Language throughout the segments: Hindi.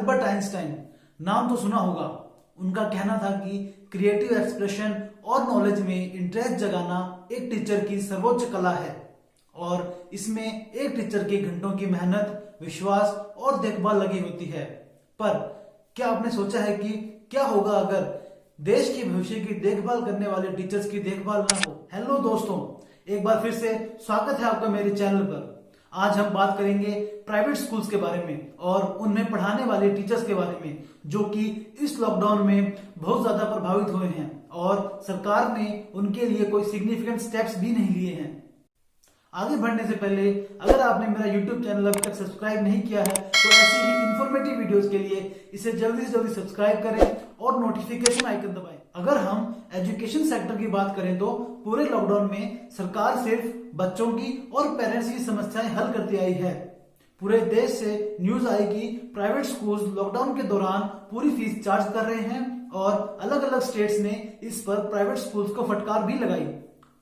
अल्बर्ट आइंस्टाइन नाम तो सुना होगा। उनका कहना था कि क्रिएटिव एक्सप्रेशन और नॉलेज में इंटरेस्ट जगाना एक टीचर की सर्वोच्च कला है और इसमें एक टीचर के घंटों की मेहनत, विश्वास और देखभाल लगी होती है। पर क्या आपने सोचा है कि क्या होगा अगर देश के भविष्य की देखभाल करने वाले टीचर्स की देखभाल ना हो? हेलो दोस्तों, एक बार फिर से स्वागत है आपका मेरे चैनल पर। आज हम बात करेंगे प्राइवेट स्कूल्स के बारे में और उनमें पढ़ाने वाले टीचर्स के बारे में जो कि इस लॉकडाउन में बहुत ज्यादा प्रभावित हुए हैं और सरकार ने उनके लिए कोई सिग्निफिकेंट स्टेप्स भी नहीं लिए हैं। आगे बढ़ने से पहले अगर आपने मेरा YouTube चैनल अभी तक सब्सक्राइब नहीं किया है तो ऐसी ही इंफॉर्मेटिव वीडियोस के लिए इसे जल्दी से जल्दी सब्सक्राइब करें और नोटिफिकेशन आइकन दबाएं। अगर हम एजुकेशन सेक्टर की बात करें तो पूरे लॉकडाउन में सरकार सिर्फ बच्चों की और पेरेंट्स की समस्याएं हल करती आई है। पूरे देश से न्यूज आई कि प्राइवेट स्कूल्स लॉकडाउन के दौरान पूरी फीस चार्ज कर रहे हैं और अलग अलग स्टेट्स ने इस पर प्राइवेट स्कूल्स को फटकार भी लगाई।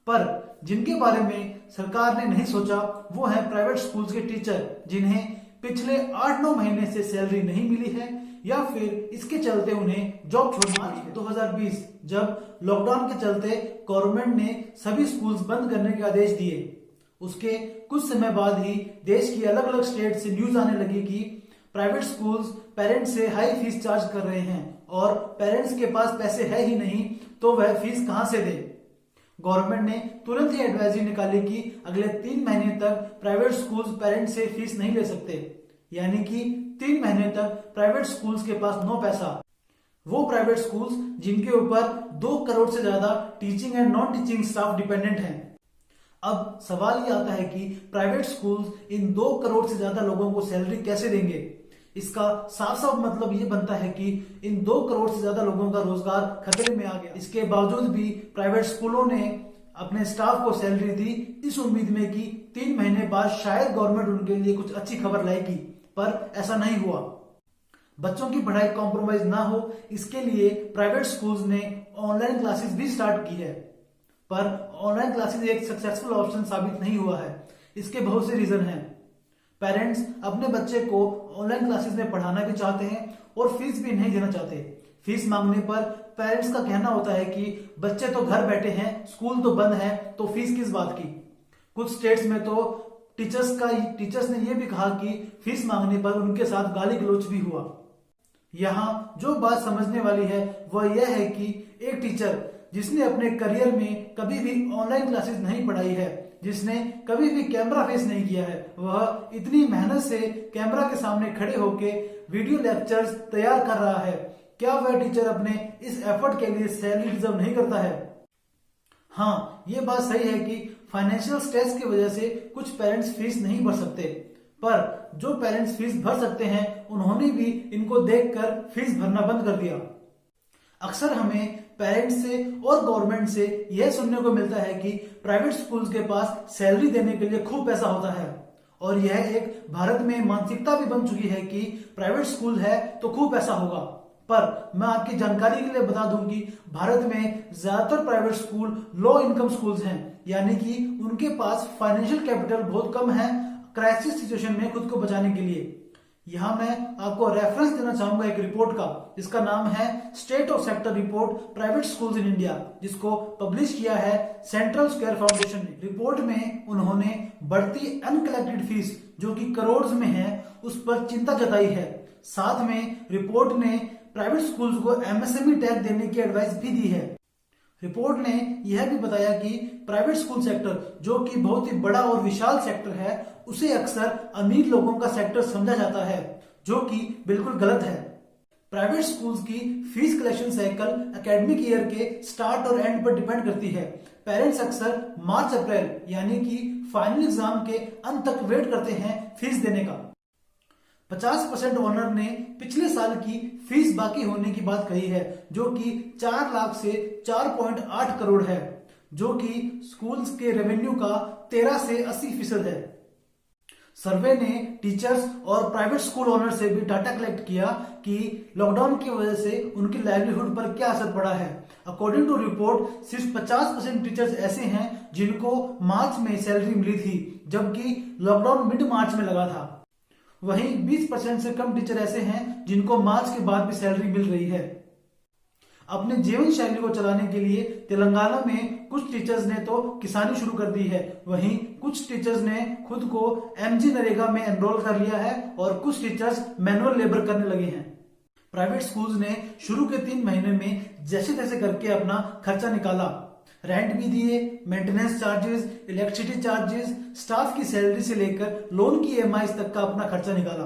पर जिनके बारे में सरकार ने नहीं सोचा वो है प्राइवेट स्कूल्स के टीचर, जिन्हें पिछले 8-9 महीने से सैलरी नहीं मिली है या फिर इसके चलते उन्हें जॉब छोड़नी पड़ी है। 2020 जब लॉकडाउन के चलते गवर्नमेंट ने सभी स्कूल्स बंद करने के आदेश दिए, उसके कुछ समय बाद ही देश की अलग अलग स्टेट से न्यूज आने लगी कि प्राइवेट स्कूल्स पेरेंट्स से हाई फीस चार्ज कर रहे हैं और पेरेंट्स के पास पैसे है ही नहीं तो वह फीस कहां से दे। गवर्नमेंट ने तुरंत ही एडवाइजरी निकाली कि अगले 3 महीने तक प्राइवेट स्कूल्स पेरेंट्स से फीस नहीं ले सकते, यानी कि 3 महीने तक प्राइवेट स्कूल्स के पास नो पैसा। वो प्राइवेट स्कूल्स जिनके ऊपर 2 करोड़ से ज्यादा teaching and non teaching staff dependent हैं। अब सवाल ये आता है कि प्राइवेट स्कूल्स इन 2 करोड़ से ज्यादा लोगों को सैलरी कैसे देंगे। इसका साफ साफ मतलब ये बनता है कि इन 2 करोड़ से ज्यादा लोगों का रोजगार खतरे में आ गया। इसके बावजूद भी प्राइवेट स्कूलों ने अपने स्टाफ को सैलरी दी इस उम्मीद में कि 3 महीने बाद शायद गवर्नमेंट उनके लिए कुछ अच्छी खबर लाएगी, पर ऐसा नहीं हुआ। बच्चों की पढ़ाई कॉम्प्रोमाइज ना हो इसके लिए प्राइवेट स्कूल्स ने ऑनलाइन क्लासेस भी स्टार्ट की है, पर ऑनलाइन क्लासेस एक सक्सेसफुल ऑप्शन साबित नहीं हुआ है। इसके बहुत से रीजन हैं। पेरेंट्स अपने बच्चे को ऑनलाइन क्लासेस में पढ़ाना भी चाहते हैं और फीस भी नहीं देना चाहते। फीस मांगने पर पेरेंट्स का कहना होता है कि बच्चे तो घर बैठे हैं, स्कूल तो बंद है, तो फीस किस बात की। कुछ स्टेट्स में तो टीचर्स ने यह भी कहा कि फीस मांगने पर उनके साथ गाली गलौज भी हुआ। यहाँ जो बात समझने वाली है वह यह है कि एक टीचर जिसने अपने करियर में कभी भी ऑनलाइन क्लासेस नहीं पढ़ाई है, जिसने कभी भी कैमरा फेस नहीं किया है, वह इतनी मेहनत से कैमरा के सामने खड़े होके वीडियो लेक्चर्स तैयार कर रहा है, क्या वह टीचर अपने इस एफर्ट के लिए सैलरी डिजर्व नहीं करता है? हाँ, ये बात सही है कि फाइनेंशियल स्ट्रेस की वजह से कुछ पेरेंट्स फीस नहीं भर सकते, पर जो पेरेंट्स फीस भर सकते हैं उन्होंने भी इनको देखकर फीस भरना बंद कर दिया। अक्सर हमें पेरेंट्स से और गवर्नमेंट से यह सुनने को मिलता है कि प्राइवेट स्कूल्स के पास सैलरी देने के लिए खूब पैसा होता है और यह एक भारत में मानसिकता भी बन चुकी है कि प्राइवेट स्कूल है तो खूब पैसा होगा। पर मैं आपकी जानकारी के लिए बता दूं कि भारत में ज्यादातर private school low income schools हैं, यानी कि उनके पास फाइनेंशियल कैपिटल बहुत कम है क्राइसिस सिचुएशन में खुद को बचाने के लिए। यहां मैं आपको रेफरेंस देना चाहूंगा एक रिपोर्ट का, जिसका नाम है state of sector report private schools in India, जिसको पब्लिश किया है सेंट्रल स्क्वायर फाउंडेशन ने। रिपोर्ट में उन्होंने बढ़ती अनकलेक्टेड फीस जो कि करोड़ में है उस पर चिंता जताई है। साथ में रिपोर्ट ने प्राइवेट स्कूल्स को एमएसएमई टैग देने की एडवाइस भी दी है। रिपोर्ट ने यह भी बताया कि प्राइवेट स्कूल सेक्टर जो कि बहुत ही बड़ा और विशाल सेक्टर है उसे अक्सर अमीर लोगों का सेक्टर समझा जाता है, जो कि बिल्कुल गलत है। प्राइवेट स्कूल्स की fees collection cycle academic year के स्टार्ट और एंड पर डिपेंड करती है। पेरेंट्स अक्सर मार्च अप्रैल यानी कि फाइनल एग्जाम के अंत तक वेट करते हैं फीस देने का। 50% ओनर ने पिछले साल की फीस बाकी होने की बात कही है, जो कि 4 लाख से 4.8 करोड़ है, जो कि स्कूल्स के रेवेन्यू का 13 से 80% है। सर्वे ने टीचर्स और प्राइवेट स्कूल ओनर से भी डाटा कलेक्ट किया कि लॉकडाउन की वजह से उनकी लाइवलीहुड पर क्या असर पड़ा है। अकॉर्डिंग टू रिपोर्ट सिर्फ 50% टीचर्स ऐसे हैं जिनको मार्च में सैलरी मिली थी, जबकि लॉकडाउन मिड मार्च में लगा था। वहीं 20% से कम टीचर ऐसे हैं जिनको मार्च के बाद भी सैलरी मिल रही है। अपने जीवन शैली को चलाने के लिए तेलंगाना में कुछ टीचर्स ने तो किसानी शुरू कर दी है, वहीं कुछ टीचर्स ने खुद को एमजी नरेगा में एनरोल कर लिया है और कुछ टीचर्स मैनुअल लेबर करने लगे हैं। प्राइवेट स्कूल्स ने शुरू के 3 महीने में जैसे तैसे करके अपना खर्चा निकाला, रेंट भी दिए, maintenance charges, electricity charges, staff की सैलरी से लेकर लोन की ईएमआई तक का अपना खर्चा निकाला।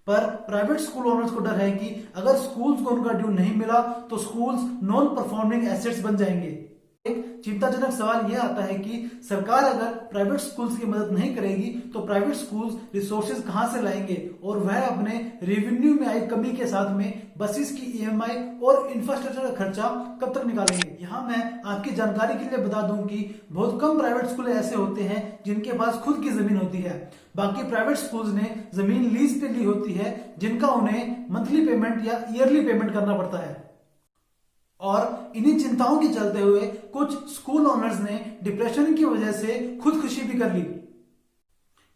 पर प्राइवेट स्कूल ओनर्स को डर है कि अगर स्कूल्स को उनका ड्यू नहीं मिला तो स्कूल्स नॉन परफॉर्मिंग एसेट्स बन जाएंगे। एक चिंताजनक सवाल यह आता है कि सरकार अगर प्राइवेट स्कूल्स की मदद नहीं करेगी तो प्राइवेट स्कूल्स रिसोर्सेज कहां से लाएंगे और वह अपने रेवेन्यू में आई कमी के साथ में बसेस की ईएमआई और इंफ्रास्ट्रक्चर का खर्चा कब तक निकालेंगे। यहाँ मैं आपकी जानकारी के लिए बता दूं कि बहुत कम प्राइवेट स्कूल ऐसे होते हैं जिनके पास खुद की जमीन होती है। बाकी प्राइवेट स्कूल्स ने जमीन लीज पे ली होती है जिनका उन्हें मंथली पेमेंट या ईयरली पेमेंट करना पड़ता है। और इन्हीं चिंताओं के चलते हुए कुछ स्कूल ओनर्स ने डिप्रेशन की वजह से खुदकुशी भी कर ली।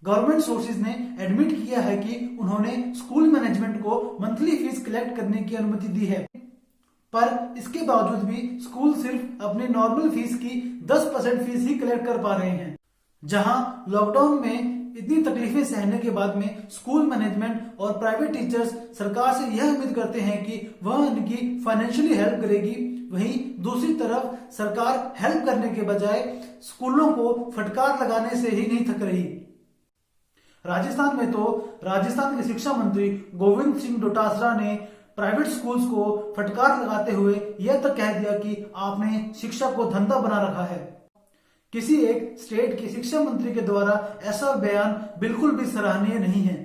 गवर्नमेंट सोर्सेज ने एडमिट किया है कि उन्होंने स्कूल मैनेजमेंट को मंथली फीस कलेक्ट करने की अनुमति दी है, पर इसके बावजूद भी स्कूल सिर्फ अपने नॉर्मल फीस की 10% फीस ही कलेक्ट कर पा रहे हैं। जहां लॉकडाउन में इतनी तकलीफें सहने के बाद में स्कूल मैनेजमेंट और प्राइवेट टीचर्स सरकार से यह उम्मीद करते हैं कि वह इनकी फाइनेंशियली हेल्प करेगी, वहीं दूसरी तरफ सरकार हेल्प करने के बजाय स्कूलों को फटकार लगाने से ही नहीं थक रही। राजस्थान में तो राजस्थान के शिक्षा मंत्री गोविंद सिंह डोटासरा ने प्राइवेट स्कूल्स को फटकार लगाते हुए यह तक कह दिया कि आपने शिक्षा को धंधा बना रखा है। किसी एक स्टेट के शिक्षा मंत्री के द्वारा ऐसा बयान बिल्कुल भी सराहनीय नहीं है।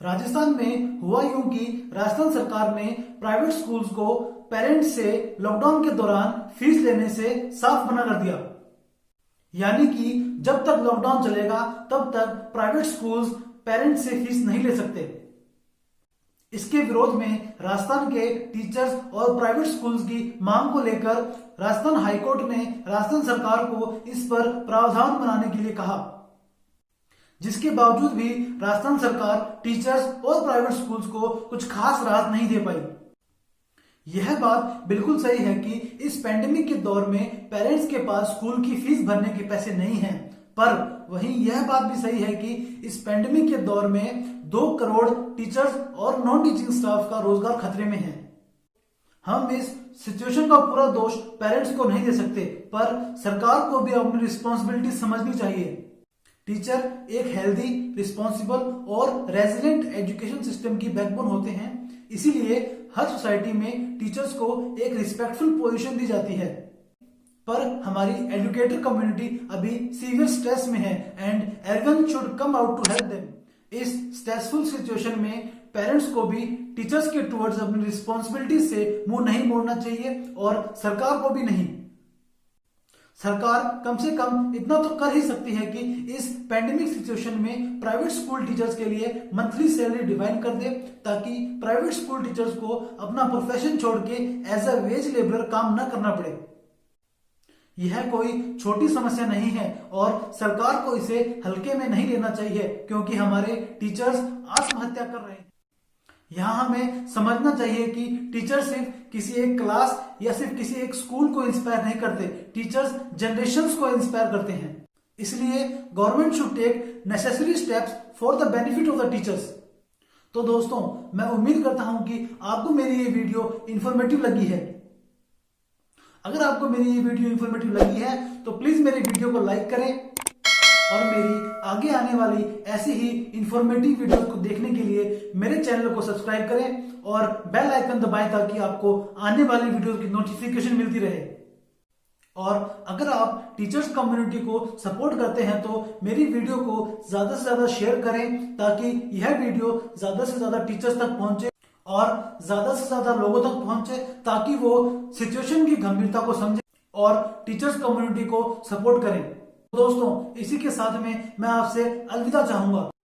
राजस्थान में हुआ यूं कि राजस्थान सरकार ने प्राइवेट स्कूल्स को पेरेंट्स से लॉकडाउन के दौरान फीस लेने से साफ मना कर दिया, यानी कि जब तक लॉकडाउन चलेगा तब तक प्राइवेट स्कूल्स पेरेंट्स से फीस नहीं ले सकते। इसके विरोध में राजस्थान के टीचर्स और प्राइवेट स्कूल्स की मांग को लेकर राजस्थान हाईकोर्ट ने राजस्थान सरकार को इस पर प्रावधान बनाने के लिए कहा, जिसके बावजूद भी राजस्थान सरकार टीचर्स और प्राइवेट स्कूल्स को कुछ खास राहत नहीं दे पाई। यह बात बिल्कुल सही है कि इस पैंडेमिक के दौर में पेरेंट्स के पास स्कूल की फीस भरने के पैसे नहीं हैं, पर वहीं यह बात भी सही है कि इस पैंडेमिक के दौर में 2 करोड़ टीचर्स और नॉन टीचिंग स्टाफ का रोजगार खतरे में है। हम इस सिचुएशन का पूरा दोष पेरेंट्स को नहीं दे सकते, पर सरकार को भी अपनी रिस्पॉन्सिबिलिटी समझनी चाहिए। टीचर एक हेल्दी, रिस्पॉन्सिबल और रेजिलिएंट एजुकेशन सिस्टम की बैकबोन होते हैं, इसीलिए हर सोसाइटी में टीचर्स को एक रिस्पेक्टफुल पोजीशन दी जाती है। पर हमारी एजुकेटर कम्युनिटी अभी सीवियर स्ट्रेस में है and everyone should come out to help them. इस स्ट्रेसफुल सिचुएशन में पेरेंट्स को भी टीचर्स के टुवर्ड्स अपनी रिस्पॉन्सिबिलिटी से मुंह नहीं मोड़ना चाहिए और सरकार को भी नहीं। सरकार कम से कम इतना तो कर ही सकती है कि इस पैंडेमिक सिचुएशन में प्राइवेट स्कूल टीचर्स के लिए मंथली सैलरी डिवाइड कर दे, ताकि प्राइवेट स्कूल टीचर्स को अपना प्रोफेशन छोड़ के एज अ वेज लेबरर काम न करना पड़े। यह कोई छोटी समस्या नहीं है और सरकार को इसे हल्के में नहीं लेना चाहिए, क्योंकि हमारे टीचर्स आत्महत्या कर रहे हैं। यहाँ हमें समझना चाहिए कि टीचर सिर्फ किसी एक क्लास या सिर्फ किसी एक स्कूल को इंस्पायर नहीं करते, टीचर्स जनरेशंस को इंस्पायर करते हैं। इसलिए government should take necessary steps for the benefit of the teachers. तो दोस्तों, मैं उम्मीद करता हूं कि आपको मेरी ये वीडियो इंफॉर्मेटिव लगी है। अगर आपको मेरी ये वीडियो इंफॉर्मेटिव लगी है तो प्लीज मेरे वीडियो को लाइक करें और मेरी आगे आने वाली ऐसी ही इंफॉर्मेटिव वीडियोस को देखने के लिए मेरे चैनल को सब्सक्राइब करें और बेल आइकन दबाएं ताकि आपको आने वाली वीडियोस की नोटिफिकेशन मिलती रहे। और अगर आप टीचर्स कम्युनिटी को सपोर्ट करते हैं तो मेरी वीडियो को ज्यादा से ज्यादा शेयर करें, ताकि यह वीडियो ज्यादा से ज्यादा टीचर्स तक पहुंचे और ज्यादा से ज्यादा लोगों तक पहुंचे, ताकि वो सिचुएशन की गंभीरता को समझे और टीचर्स कम्युनिटी को सपोर्ट करें। दोस्तों, इसी के साथ में मैं आपसे अलविदा चाहूंगा।